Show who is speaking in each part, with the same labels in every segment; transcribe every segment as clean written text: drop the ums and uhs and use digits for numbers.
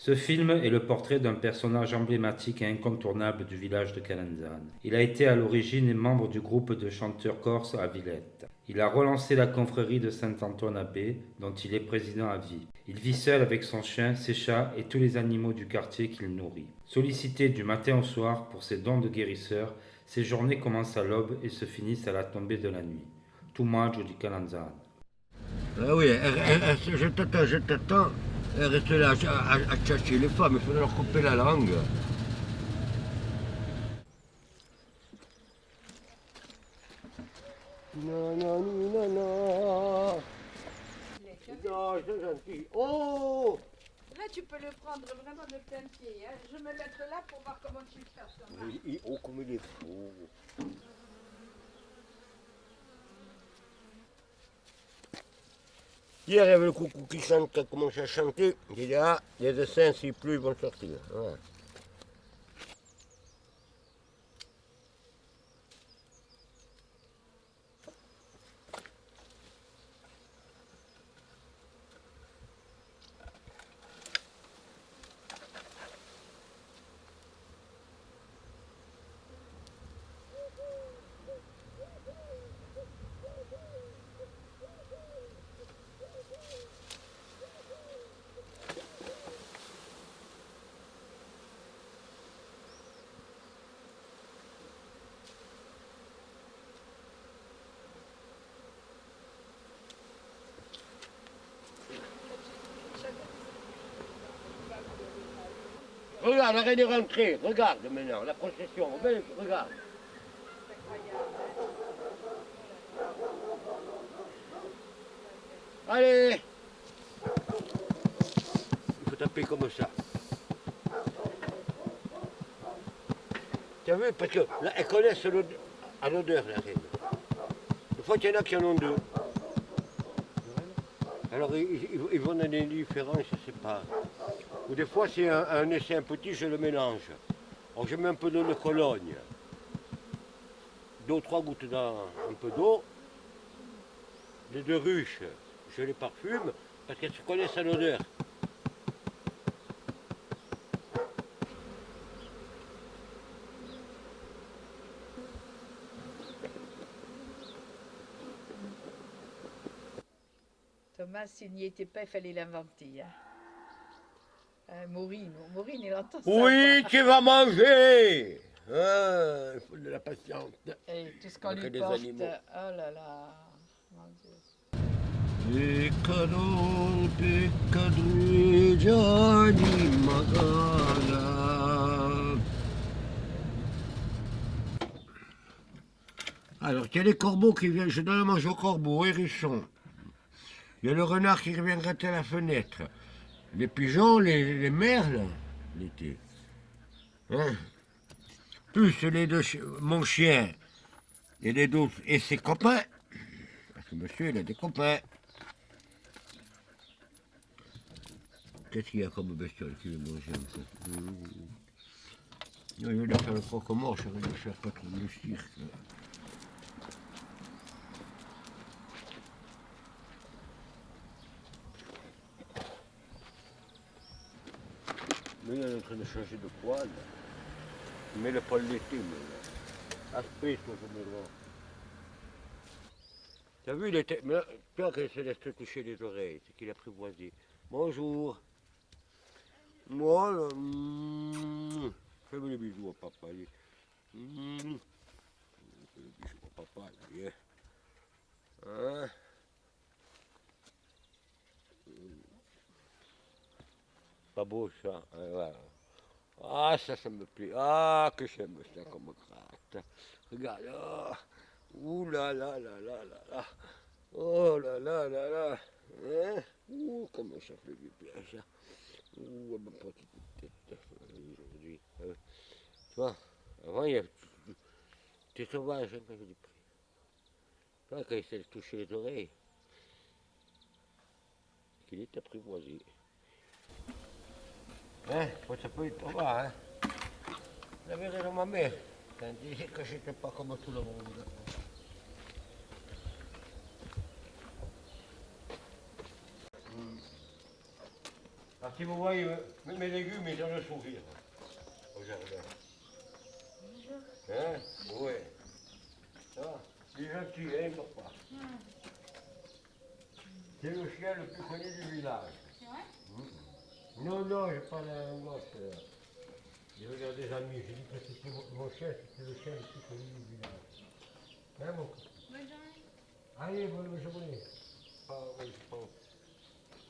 Speaker 1: Ce film est le portrait d'un personnage emblématique et incontournable du village de Calenzane. Il a été à l'origine membre du groupe de chanteurs corses à Villette. Il a relancé la confrérie de Saint-Antoine-Abbé, dont il est président à vie. Il vit seul avec son chien, ses chats et tous les animaux du quartier qu'il nourrit. Sollicité du matin au soir pour ses dons de guérisseur, ses journées commencent à l'aube et se finissent à la tombée de la nuit. Tout maggio di Calanzane.
Speaker 2: Ah oui, je t'attends, je t'attends. Elle reste là à chercher les femmes, il faut leur couper la langue. Non, non, non, non. Non, c'est gentil. Oh!
Speaker 3: Là, tu peux le prendre vraiment de plein pied. Hein. Je me mettre là pour voir comment tu le fais.
Speaker 2: Oh, comme il est fou. Hier, il y avait le coucou qui chante, qui a commencé à chanter. Il dit, ah, les dessins, s'il pleut, ils vont sortir. Ouais. Regarde, arrête de rentrer. Regarde maintenant, la procession. Regarde. Allez! Il faut taper comme ça. Tu as vu? Parce que là, elles connaissent à l'odeur, la reine. Des fois, il y en a qui en ont deux. Alors, ils vont dans des différences, je ne sais pas. Ou des fois, c'est un essaim petit, je le mélange. Alors, je mets un peu d'eau de Cologne. 2 ou 3 gouttes dans un peu d'eau. Les 2 ruches, je les parfume parce qu'elles se connaissent à l'odeur.
Speaker 3: Thomas, s'il n'y était pas, il fallait l'inventer. Hein. Maureen, il entend ça.
Speaker 2: Oui,
Speaker 3: Quoi.
Speaker 2: tu vas manger! Ah, il faut de la patience.
Speaker 3: Et tout ce qu'on
Speaker 2: Avec
Speaker 3: lui
Speaker 2: des
Speaker 3: porte.
Speaker 2: animaux.
Speaker 3: Oh là là, mon Dieu.
Speaker 2: Peccador, peccador, Gianni Magana. Alors, il y a les corbeaux qui viennent, je donne à manger aux corbeaux, hérissons. Il y a le renard qui vient gratter à la fenêtre. Les pigeons, les merles, l'été. Hein? Plus mon chien et ses copains. Parce que monsieur, il a des copains. Qu'est-ce qu'il y a comme bestiole qui veut manger un peu? Non, il veut faire le croque-mort, je vais lui faire pas trop de cirque. Mais il est en train de changer de poil. Mais le poil l'été, mais aspect, moi je me vois. T'as vu, il était. Mais là, toi, quand il se laisse te toucher les oreilles, c'est qu'il a apprivoisé. Bonjour. Moi, là, fais-moi les bisous à papa. Allez. Fais les bisous à papa, là, viens. Hein? Pas beau ça. Hein, voilà. Ah, ça me plaît. Ah, que j'aime ça comme gratte. Regarde. Ah. Ouh là là là là là là. Oh là là là là. Hein? Ouh, comment ça fait du bien ça. Ouh, ma petite tête aujourd'hui. Tu vois, avant, il y a... T'es sauvage, hein, quand je dis. Tu vois, quand il s'est touché les oreilles, qu'il est apprivoisé. Hein? Ça peut être pas, hein? La mère de ma mère, quand elle disait que j'étais pas comme tout le monde. Ah, si vous voyez, mes légumes, ils ont le sourire au jardin. Hein? Oui. Ça va? Il est gentil, hein, papa? C'est le chien le plus connu du village.
Speaker 3: C'est vrai?
Speaker 2: Non, non, j'ai pas la note. J'ai regardé des amis, j'ai dit que c'était mon chien, c'était le chien le plus connu du village. Hein, mon copain?
Speaker 3: Bonne journée.
Speaker 2: Allez, bonne journée. Ah, oui, je pense.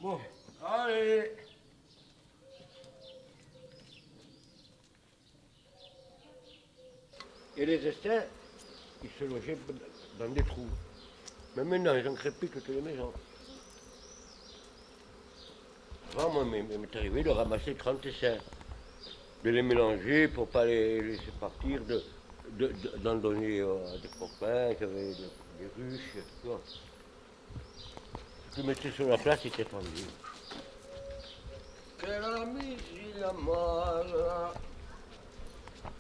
Speaker 2: Bon, allez. Et les destins, ils se logeaient dans des trous. Mais maintenant, ils ont crépé toutes les maisons. Avant, moi, il m'est arrivé de ramasser 35, de les mélanger pour ne pas les laisser partir, d'en donner à des copains qui avaient des ruches. Tu vois. Ce qu'ils mettaient sur la place, c'était tendu. Che la misi la mala,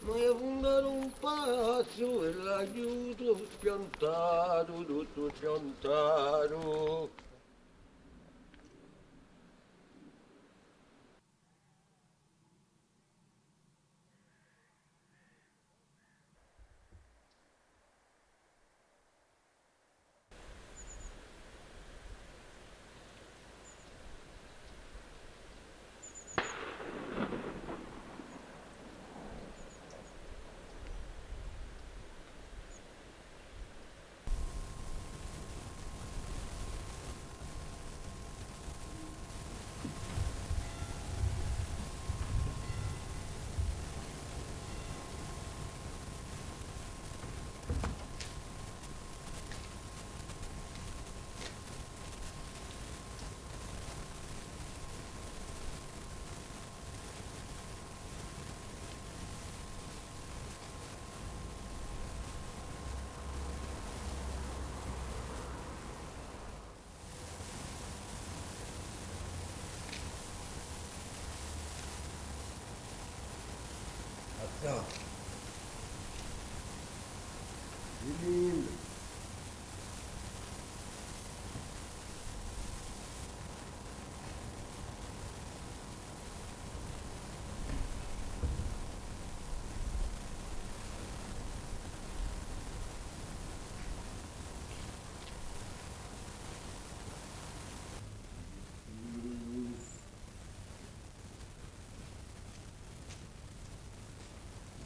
Speaker 2: ma è un pazzo e l'aiuto piantato, tutto piantato. Attends. Julie.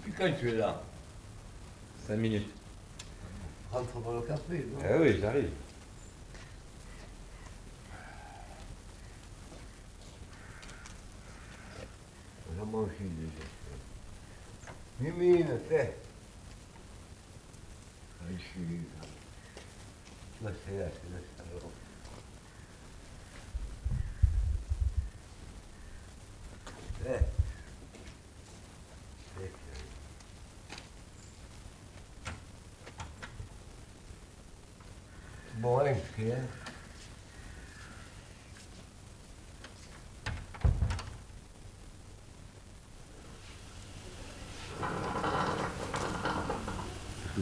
Speaker 2: Puis quand tu es là,
Speaker 4: 5 minutes.
Speaker 2: rentre pour le café, non?
Speaker 4: Eh oui, j'arrive.
Speaker 2: On a mangé déjà. Mimi, fais. Je suis là. C'est là, c'est là. Fais. Bon, hein, c'est hein.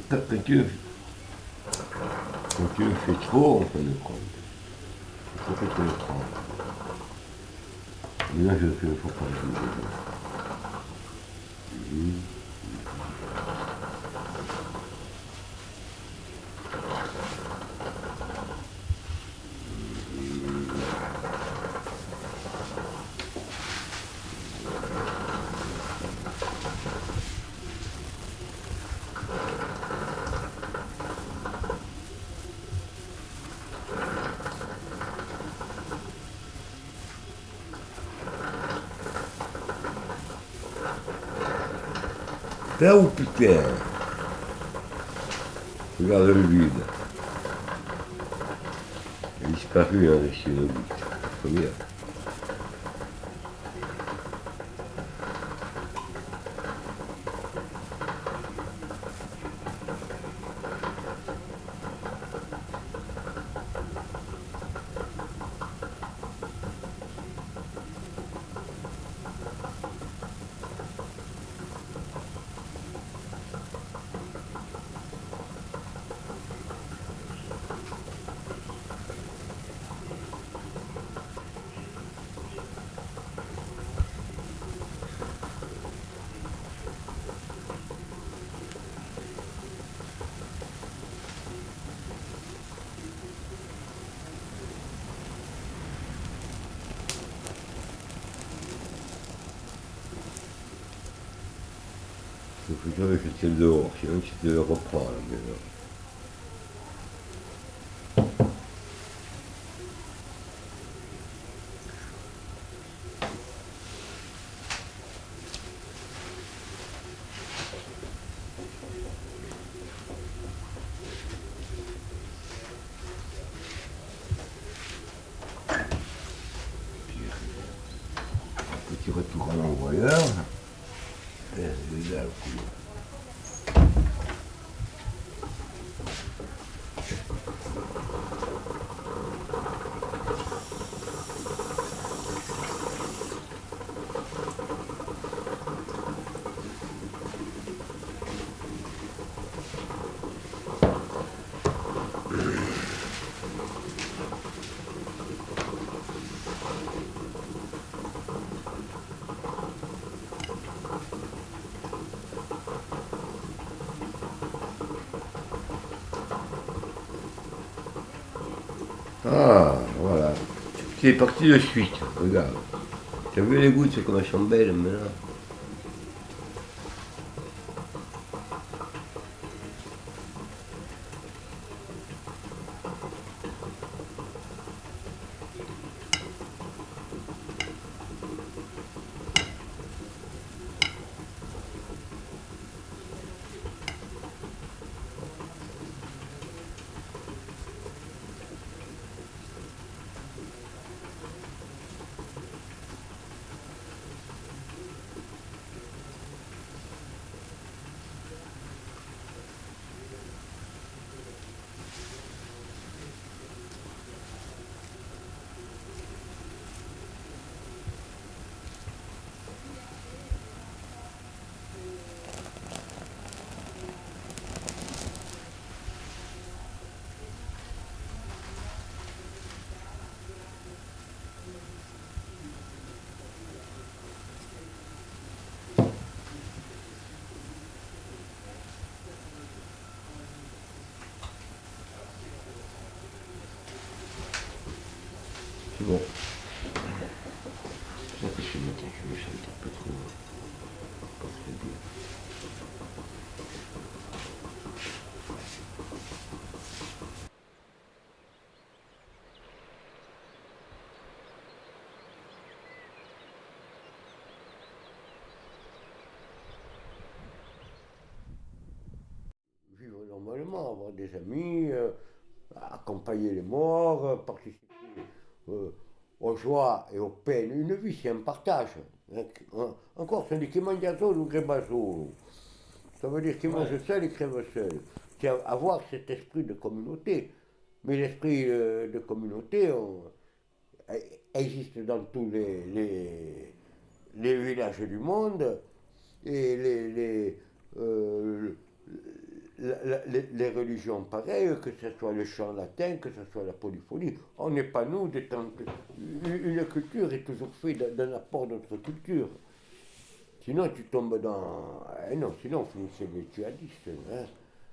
Speaker 2: Quand tu le fais trop, on peut le prendre. Il faut que tu le prends. Mais là, je le fais une fois par jour. Là où putain, regarde le vide. Il a disparu hein, ici le vide. Combien? Je voudrais jeter dehors, sinon tu te le reprends la maison. Petit retour à l'envoyeur. Et c'est là le coup. Ah, voilà. C'est parti de suite, regarde. T'as vu les gouttes, c'est comme elles sont belles maintenant. C'est bon. C'est ça que je me sens un peu trop. Pas très bien. Vivre normalement, avoir des amis, accompagner les morts, participer aux joies et aux peines. Une vie, c'est un partage. Encore, c'est dit qui mange solo ou crève solo. Ça veut dire qu'il mange seul et crève seul. C'est avoir cet esprit de communauté. Mais l'esprit de communauté existe dans tous les villages du monde. Et les religions pareilles, que ce soit le chant latin, que ce soit la polyphonie. On n'est pas nous, une culture est toujours faite d'un apport d'autre culture. Sinon, tu tombes dans. Non, sinon, on finissait les djihadistes. Hein.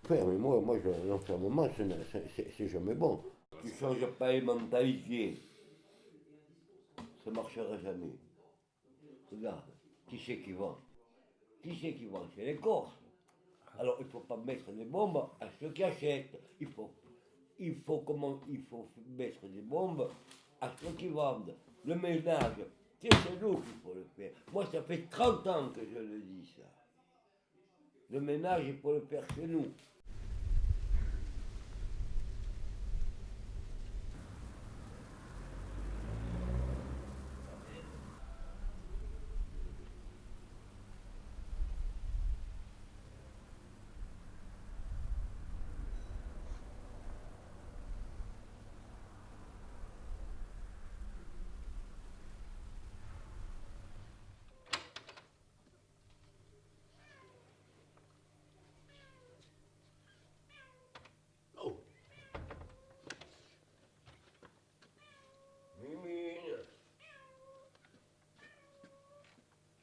Speaker 2: Enfin, mais moi l'enfermement, c'est jamais bon. Tu ne changes pas les mentalités, ça ne marchera jamais. Regarde, qui c'est qui vend? Qui c'est qui vend? C'est les Corses. Alors, il ne faut pas mettre des bombes à ceux qui achètent. Il faut mettre des bombes à ceux qui vendent. Le ménage, c'est chez nous qu'il faut le faire. Moi, ça fait 30 ans que je le dis, ça. Le ménage, il faut le faire chez nous.